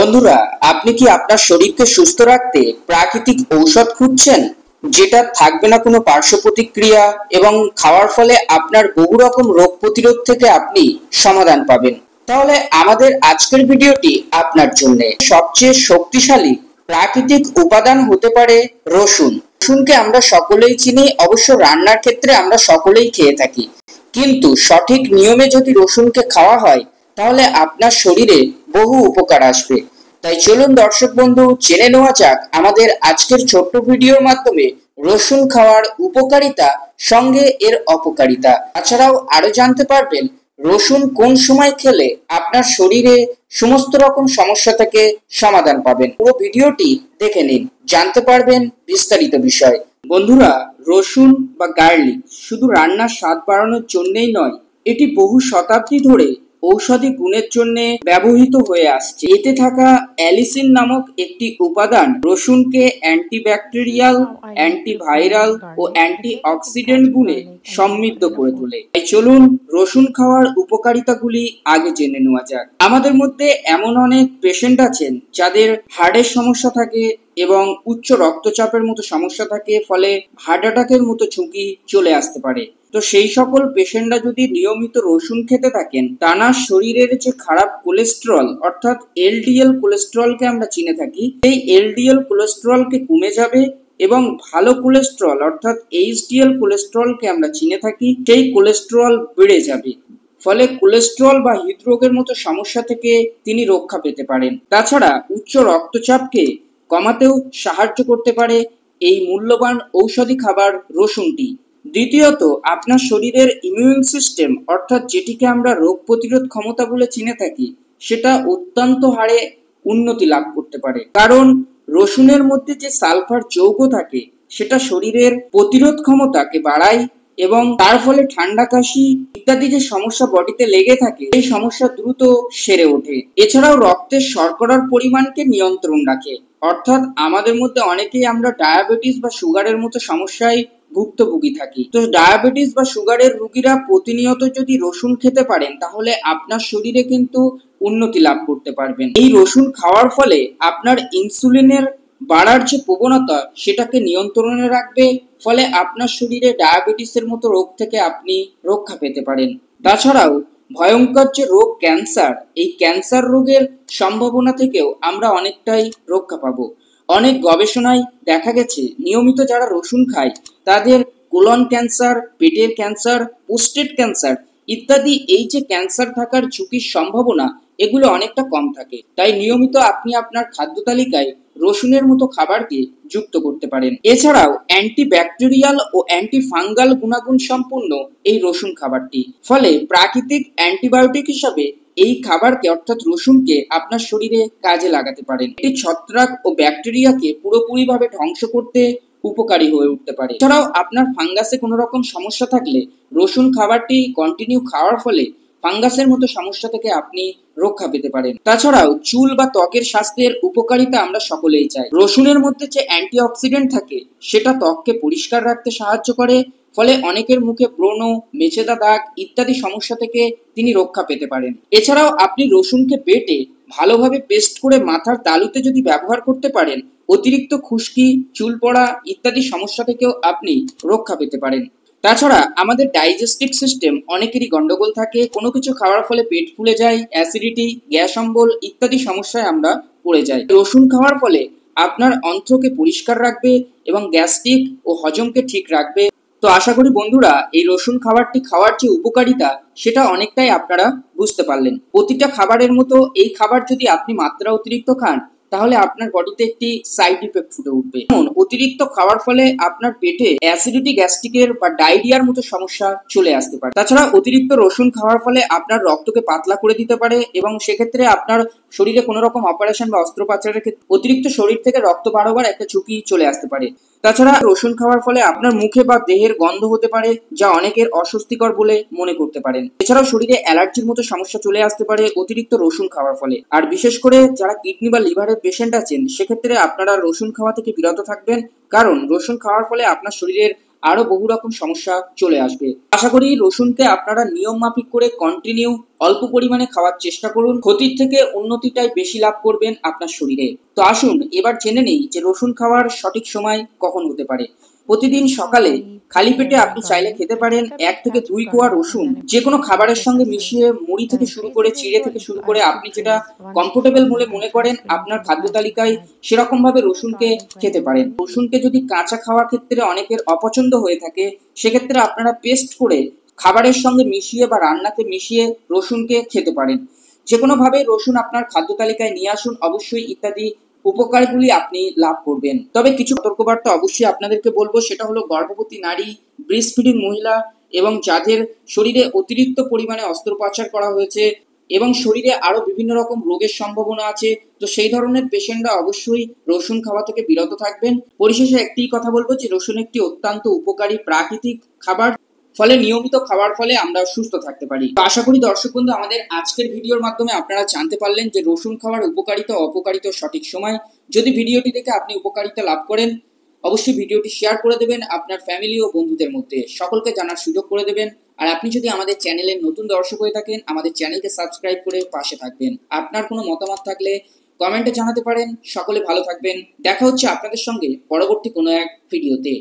বন্ধুরা, আপনি কি আপনার শরীরকে সুস্থ রাখতে প্রাকৃতিক ঔষধ খুঁজছেন, যেটা থাকবে না কোনো পার্শ্ব প্রতিক্রিয়া এবং খাওয়ার ফলে আপনার বহু রকম রোগ প্রতিরোধ থেকে আপনি সমাধান পাবেন? তাহলে আমাদের আজকের ভিডিওটি আপনার জন্য। সবচেয়ে শক্তিশালী প্রাকৃতিক উপাদান হতে পারে রসুন। রসুনকে আমরা সকলেই চিনি, অবশ্য রান্নার ক্ষেত্রে আমরা সকলেই খেয়ে থাকি, কিন্তু সঠিক নিয়মে যদি রসুনকে খাওয়া হয় তাহলে আপনার শরীরে বহু উপকার আসবে। তাই চলুন দর্শক বন্ধু, জেনে নেওয়া যাক আমাদের আজকের ছোট্ট ভিডিওর মাধ্যমে রসুন খাওয়ার উপকারিতা সঙ্গে এর অপকারিতা। তাছাড়াও আরো জানতে পারবেন রসুন কোন সময় খেলে আপনার শরীরে সমস্ত রকম সমস্যা থেকে সমাধান পাবেন। পুরো ভিডিওটি দেখে নিন, জানতে পারবেন বিস্তারিত বিষয়। বন্ধুরা, রসুন বা গার্লিক শুধু রান্নার স্বাদ বাড়ানোর জন্যই নয়, এটি বহু শতাব্দী ধরে ঔষধি গুণের জন্য ব্যবহৃত হয়ে আসছে। এতে থাকা অ্যালিসিন নামক একটি উপাদান রসুনকে অ্যান্টিব্যাকটেরিয়াল, অ্যান্টিভাইরাল ও অ্যান্টিঅক্সিডেন্ট গুণে সমৃদ্ধ করে তোলে। তাই চলুন রসুন খাওয়ার উপকারিতাগুলি আগে জেনে নেওয়া যাক। আমাদের মধ্যে এমন অনেক পেশেন্ট আছেন যাদের হার্টের সমস্যা থাকে এবং উচ্চ রক্তচাপের মতো সমস্যা থাকে, ফলে হার্ট অ্যাটাকের মতো ঝুঁকি চলে আসতে পারে। তো সেই সকল পেশেন্টরা যদি নিয়মিত রসুন খেতে থাকেন, তার শরীরের যে খারাপ কোলেস্টেরল অর্থাৎ এলডিএল কোলেস্টেরলকে আমরা চিনে থাকি, এই এলডিএল কোলেস্টেরলকে কমে যাবে এবং ভালো কোলেস্টেরল অর্থাৎ এইচডিএল কোলেস্টেরলকে আমরা চিনে থাকি, সেই কোলেস্টেরল বেড়ে যাবে। ফলে কোলেস্টেরল বা হৃদরোগের মতো সমস্যা থেকে তিনি রক্ষা পেতে পারেন। তাছাড়া উচ্চ রক্তচাপকে কমাতেও সাহায্য করতে পারে এই মূল্যবান ঔষধি খাবার রসুনটি। দ্বিতীয়ত, আপনার শরীরের ইমিউন সিস্টেম অর্থাৎ যেটিকে আমরা রোগ প্রতিরোধ ক্ষমতা বলে চিনে থাকি, সেটা অত্যন্ত হারে উন্নতি লাভ করতে পারে। কারণ রসুনের মধ্যে যে সালফার যৌগ থাকে সেটা শরীরের প্রতিরোধ ক্ষমতাকে বাড়ায় এবং তার ফলে ঠান্ডা, কাশি ইত্যাদি যে সমস্যা বডিতে লেগে থাকে এই সমস্যা দ্রুত সেরে ওঠে। এছাড়াও রক্তের শর্করার পরিমাণকে নিয়ন্ত্রণ রাখে, অর্থাৎ আমাদের মধ্যে অনেকেই আমরা ডায়াবেটিস বা সুগারের মতো সমস্যায় ভুক্তভোগী থাকি। তো ডায়াবেটিস বা সুগারের রোগীরা প্রতিনিয়ত যদি রসুন খেতে পারেন তাহলে আপনার শরীরে কিন্তু উন্নতি লাভ করতে পারবেন। এই রসুন খাওয়ার ফলে আপনার ইনসুলিনের বাড়ার যে প্রবণতা সেটাকে নিয়ন্ত্রণে রাখবে, ফলে আপনার শরীরে ডায়াবেটিসের মতো রোগ থেকে আপনি রক্ষা পেতে পারেন। তাছাড়াও ভয়ঙ্কর যে রোগ ক্যান্সার, এই ক্যান্সার রোগের সম্ভাবনা থেকেও আমরা অনেকটাই রক্ষা পাবো। অনেক গবেষণায় দেখা গেছে নিয়মিত যারা রসুন খায় তাদের কোলন ক্যান্সার, পেটের ক্যান্সার, প্রোস্টেট ক্যান্সার ইত্যাদি এই যে ক্যান্সার থাকার ঝুঁকির সম্ভাবনা এগুলো অনেকটা কম থাকে। তাই নিয়মিত আপনি আপনার খাদ্য তালিকায় রসুনের মতো খাবারকে যুক্ত করতে পারেন। এছাড়াও অ্যান্টিব্যাকটেরিয়াল ও অ্যান্টিফাঙ্গাল গুণাগুণ সম্পন্ন এই রসুন খাবারটি, ফলে প্রাকৃতিক অ্যান্টিবায়োটিক হিসাবে এই খাবারকে অর্থাৎ রসুনকে আপনার শরীরে কাজে লাগাতে পারেন। এটি ছত্রাক ও ব্যাকটেরিয়াকে পুরোপুরিভাবে ধ্বংস করতে উপকারী হয়ে উঠতে পারে। এছাড়াও আপনার ফাঙ্গাসে কোনো রকম সমস্যা থাকলে রসুন খাবারটি কন্টিনিউ খাওয়ার ফলে ফাঙ্গাসের মতো সমস্যা থেকে আপনি রক্ষা পেতে পারেন। তাছাড়াও চুল বা ত্বকের স্বাস্থ্যের উপকারিতা আমরা সকলেই চাই। রসুনের মধ্যে যে অ্যান্টিঅক্সিডেন্ট থাকে সেটা ত্বককে পরিষ্কার রাখতে সাহায্য করে, ফলে অনেকের মুখে ব্রণ, মেচেদা দাগ ইত্যাদি সমস্যা থেকে তিনি রক্ষা পেতে পারেন। এছাড়াও আপনি রসুনকে বেটে ভালোভাবে পেস্ট করে মাথার তালুতে যদি ব্যবহার করতে পারেন, অতিরিক্ত খুশকি, চুল পড়া ইত্যাদি সমস্যা থেকেও আপনি রক্ষা পেতে পারেন। তাছাড়া আমাদের ডাইজেস্টিভ সিস্টেম অনেকেরই গন্ডগোল থাকে, কোনো কিছু খাওয়ার ফলে পেট ফুলে যায়, অ্যাসিডিটি, গ্যাস অম্বল ইত্যাদি সমস্যায় আমরা পড়ে যাই। রসুন খাওয়ার ফলে আপনার অন্ত্রকে পরিষ্কার রাখবে এবং গ্যাস্ট্রিক ও হজমকে ঠিক রাখবে। তো আশা করি বন্ধুরা এই রসুন খাবারটি খাওয়ার যে উপকারিতা সেটা অনেকটাই আপনারা বুঝতে পারলেন। প্রতিটা খাবারের মতো এই খাবার যদি আপনি মাত্রা অতিরিক্ত খান তাহলে আপনার বডিতে একটি সাইড ইফেক্ট ফুটে উঠবে। যেমন অতিরিক্ত খাওয়ার ফলে আপনার পেটে অ্যাসিডিটি, গ্যাস্ট্রিকের বা ডায়রিয়ার মতো সমস্যা চলে আসতে পারে। তাছাড়া অতিরিক্ত রসুন খাওয়ার ফলে আপনার রক্তকে পাতলা করে দিতে পারে এবং সেক্ষেত্রে আপনার শরীরে কোনো রকম অপারেশন বা অস্ত্রোপচারের ক্ষেত্রে অতিরিক্ত শরীর থেকে রক্ত বার হওয়ার একটা ঝুঁকি চলে আসতে পারে। তাছাড়া রসুন খাওয়ার ফলে আপনার মুখে বা দেহের গন্ধ হতে পারে, যা অনেকের অস্বস্তিকর বলে মনে করতে পারেন। এছাড়াও শরীরে অ্যালার্জির মতো সমস্যা চলে আসতে পারে অতিরিক্ত রসুন খাওয়ার ফলে। আর বিশেষ করে যারা কিডনি বা লিভারের পেশেন্ট আছেন সেক্ষেত্রে আপনারা রসুন খাওয়া থেকে বিরত থাকবেন, কারণ রসুন খাওয়ার ফলে আপনার শরীরের আরো বহু রকম সমস্যা চলে আসবে। আশা করি রসুনকে আপনারা নিয়ম মাফিক করে কন্টিনিউ অল্প পরিমাণে খাওয়ার চেষ্টা করুন। ক্ষতির থেকে উন্নতিটাই বেশি লাভ করবেন আপনার শরীরে। তো আসুন এবার জেনে নেই যে রসুন খাওয়ার সঠিক সময় কখন হতে পারে। প্রতিদিন সকালে খালি পেটে আপনি চাইলে খেতে পারেন 1 থেকে 2 কোয়া রসুন যে কোনো খাবারের সঙ্গে মিশিয়ে, মুড়ি থেকে শুরু করে, চিড়ে থেকে শুরু করে আপনি যেটা কমফোর্টেবল বলে মনে করেন আপনার খাদ্য তালিকায় সেরকম ভাবে রসুনকে খেতে পারেন। রসুনকে যদি কাঁচা খাওয়ার ক্ষেত্রে অনেকের অপছন্দ হয়ে থাকে, সেক্ষেত্রে আপনারা পেস্ট করে খাবারের সঙ্গে মিশিয়ে বা রান্নাতে মিশিয়ে রসুনকে খেতে পারেন। যে কোনো ভাবে রসুন আপনার খাদ্য তালিকায় নিয়ে আসুন, অবশ্যই ইত্যাদি উপকারগুলি আপনি লাভ করবেন। তবে কিছু সতর্কবার্তা অবশ্যই আপনাদেরকে বলবো, সেটা হলো গর্ভবতী নারী, ব্রেস্ট ফিডিং মহিলা এবং যাদের শরীরে অতিরিক্ত পরিমাণে অস্ত্রোপচার করা হয়েছে এবং শরীরে আরো বিভিন্ন রকম রোগের সম্ভাবনা আছে, তো সেই ধরনের পেশেন্টরা অবশ্যই রসুন খাওয়া থেকে বিরত থাকবেন। পরিশেষে একটি কথা বলবো যে রসুন একটি অত্যন্ত উপকারী প্রাকৃতিক খাবার, ফলে নিয়মিত খাওয়ার ফলে আমরা সুস্থ থাকতে পারি। তো আশা করি দর্শক বন্ধু আমাদের আজকের ভিডিওর মাধ্যমে আপনারা জানতে পারলেন যে রসুন খাওয়ার উপকারিতা অপকারিতা সঠিক সময়। যদি ভিডিওটি দেখে আপনি উপকারিতা লাভ করেন, অবশ্যই ভিডিওটি শেয়ার করে দেবেন আপনার ফ্যামিলি ও বন্ধুদের মধ্যে, সকলকে জানার সুযোগ করে দেবেন। আর আপনি যদি আমাদের চ্যানেলের নতুন দর্শক হয়ে থাকেন, আমাদের চ্যানেলকে সাবস্ক্রাইব করে পাশে থাকবেন। আপনার কোনো মতামত থাকলে কমেন্টে জানাতে পারেন। সকলে ভালো থাকবেন। দেখা হচ্ছে আপনাদের সঙ্গে পরবর্তী কোনো এক ভিডিওতে।